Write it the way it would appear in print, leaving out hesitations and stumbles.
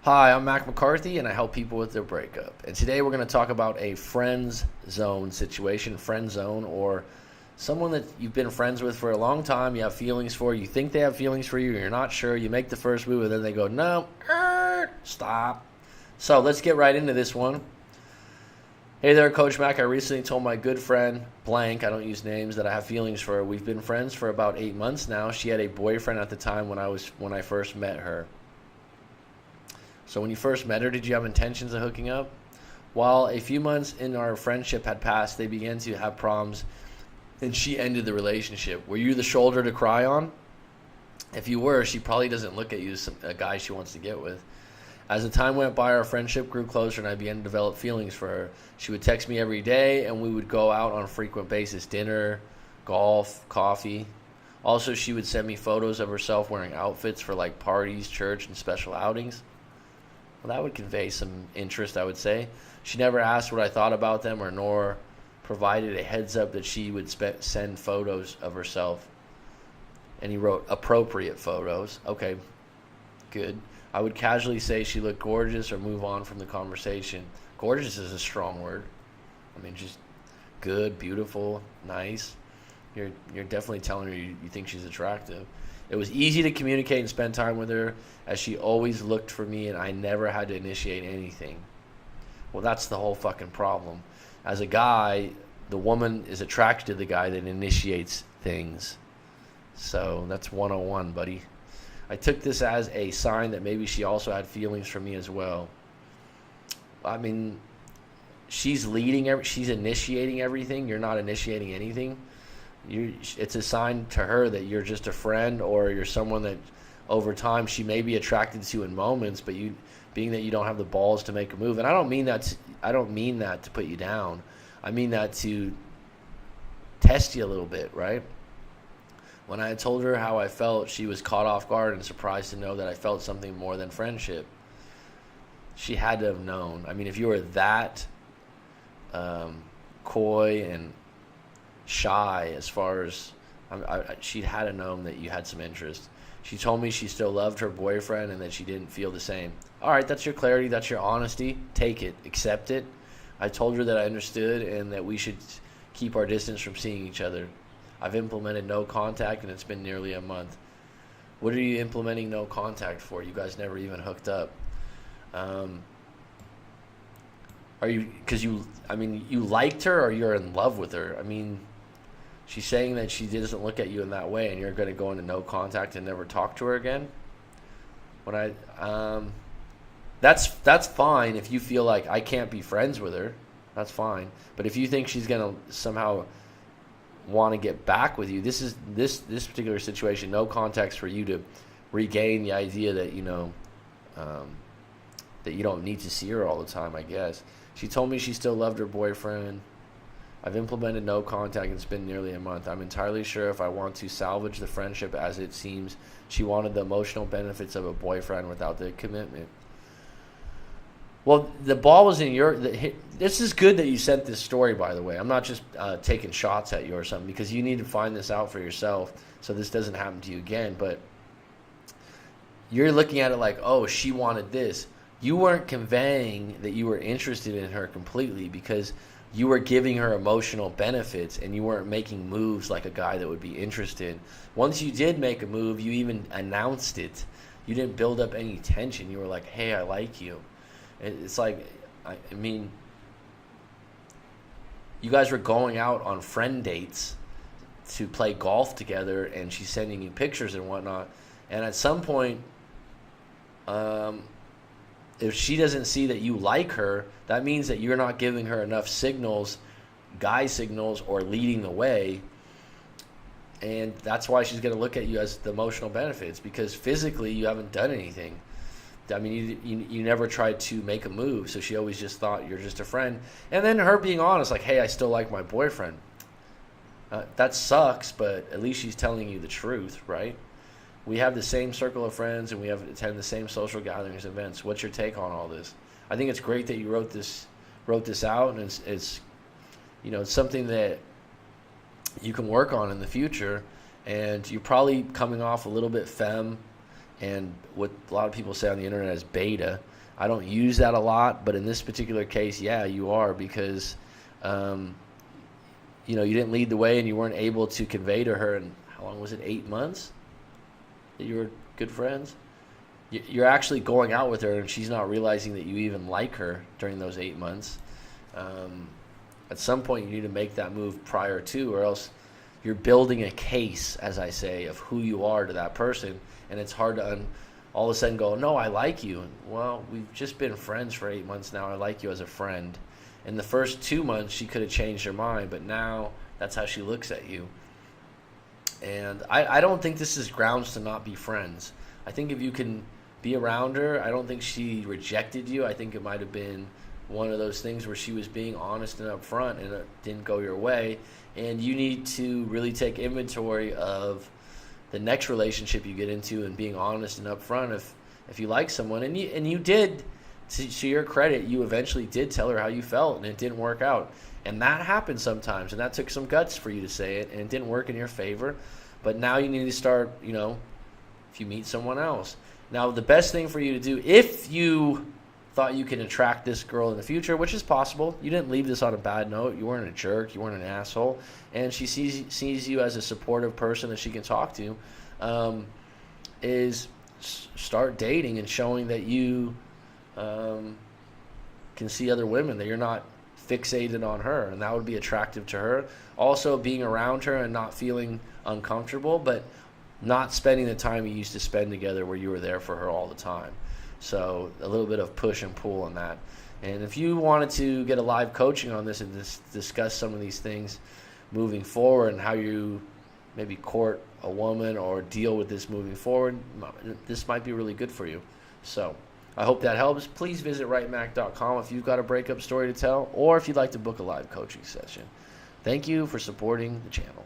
Hi, I'm Mac McCarthy, and I help people with their breakup. And today we're going to talk about a friends zone situation, friend zone, or someone that you've been friends with for a long time, you have feelings for, you think they have feelings for you, you're not sure, you make the first move, and then they go, no, stop. So let's get right into this one. Hey there, Coach Mac. I recently told my good friend, blank, I don't use names, that I have feelings for her. We've been friends for about 8 months now. She had a boyfriend at the time when I first met her. So when you first met her, did you have intentions of hooking up? While a few months in our friendship had passed, they began to have problems, and she ended the relationship. Were you the shoulder to cry on? If you were, she probably doesn't look at you as a guy she wants to get with. As the time went by, our friendship grew closer, and I began to develop feelings for her. She would text me every day, and we would go out on a frequent basis: dinner, golf, coffee. Also, she would send me photos of herself wearing outfits for like parties, church, and special outings. Well, that would convey some interest, I would say. She never asked what I thought about them, or nor provided a heads up that she would send photos of herself. And he wrote appropriate photos. Okay, good. I would casually say she looked gorgeous or move on from the conversation. Gorgeous is a strong word. I mean, just good, beautiful, nice. You're definitely telling her you think she's attractive. It was easy to communicate and spend time with her, as she always looked for me and I never had to initiate anything. Well, that's the whole fucking problem. As a guy, the woman is attracted to the guy that initiates things. So that's 101, buddy. I took this as a sign that maybe she also had feelings for me as well. I mean, she's initiating everything. You're not initiating anything. It's a sign to her that you're just a friend, or you're someone that over time she may be attracted to in moments, but being that you don't have the balls to make a move. And I don't mean that to put you down. I mean that to test you a little bit, right? When I had told her how I felt, she was caught off guard and surprised to know that I felt something more than friendship. She had to have known. I mean, if you were that coy and shy, as far as she had to known that you had some interest. She told me she still loved her boyfriend and that she didn't feel the same. All right, that's your clarity, that's your honesty. Take it, accept it. I told her that I understood and that we should keep our distance from seeing each other. I've implemented no contact, and it's been nearly a month. What are you implementing no contact for? You guys never even hooked up. Are you, because you liked her, or you're in love with her? I mean, she's saying that she doesn't look at you in that way, and you're going to go into no contact and never talk to her again. That's fine if you feel like I can't be friends with her. That's fine. But if you think she's going to somehow want to get back with you, this particular situation, no context for you to regain the idea that that you don't need to see her all the time, I guess. She told me she still loved her boyfriend. I've implemented no contact, and it's been nearly a month. I'm entirely sure if I want to salvage the friendship, as it seems she wanted the emotional benefits of a boyfriend without the commitment. Well, the ball was in your... This is good that you sent this story, by the way. I'm not just taking shots at you or something, because you need to find this out for yourself so this doesn't happen to you again. But you're looking at it like, oh, she wanted this. You weren't conveying that you were interested in her completely, because you were giving her emotional benefits, and you weren't making moves like a guy that would be interested. Once you did make a move, you even announced it. You didn't build up any tension. You were like, hey, I like you. It's like, I mean, you guys were going out on friend dates to play golf together, and she's sending you pictures and whatnot. And at some point, if she doesn't see that you like her, that means that you're not giving her enough signals, guy signals, or leading the way. And that's why she's going to look at you as the emotional benefits, because physically you haven't done anything. I mean, you never tried to make a move, so she always just thought you're just a friend. And then her being honest, like, hey, I still like my boyfriend. That sucks, but at least she's telling you the truth, right? We have the same circle of friends, and we attend the same social gatherings, events. What's your take on all this? I think it's great that you wrote this out, and it's something that you can work on in the future. And you're probably coming off a little bit femme and what a lot of people say on the internet is beta. I don't use that a lot, but in this particular case, yeah, you are, because you didn't lead the way and you weren't able to convey to her. And how long was it? 8 months that you were good friends? You're actually going out with her and she's not realizing that you even like her during those 8 months. At some point you need to make that move prior to, or else you're building a case, as I say, of who you are to that person, and it's hard to all of a sudden go, no, I like you. Well, we've just been friends for 8 months now. I like you as a friend. In the first 2 months, she could have changed her mind, but now that's how she looks at you. And I don't think this is grounds to not be friends. I think if you can be around her, I don't think she rejected you. I think it might have been one of those things where she was being honest and upfront and it didn't go your way. And you need to really take inventory of the next relationship you get into and being honest and upfront if you like someone. And you did, to your credit, you eventually did tell her how you felt and it didn't work out. And that happens sometimes, and that took some guts for you to say it, and it didn't work in your favor. But now you need to start, if you meet someone else. Now, the best thing for you to do, if you thought you can attract this girl in the future, which is possible, you didn't leave this on a bad note, you weren't a jerk, you weren't an asshole, and she sees you as a supportive person that she can talk to, is start dating and showing that you can see other women, that you're not fixated on her, and that would be attractive to her. Also, being around her and not feeling uncomfortable, but not spending the time you used to spend together where you were there for her all the time. So a little bit of push and pull on that. And if you wanted to get a live coaching on this and discuss some of these things moving forward and how you maybe court a woman or deal with this moving forward, this might be really good for you. So I hope that helps. Please visit rightmac.com if you've got a breakup story to tell, or if you'd like to book a live coaching session. Thank you for supporting the channel.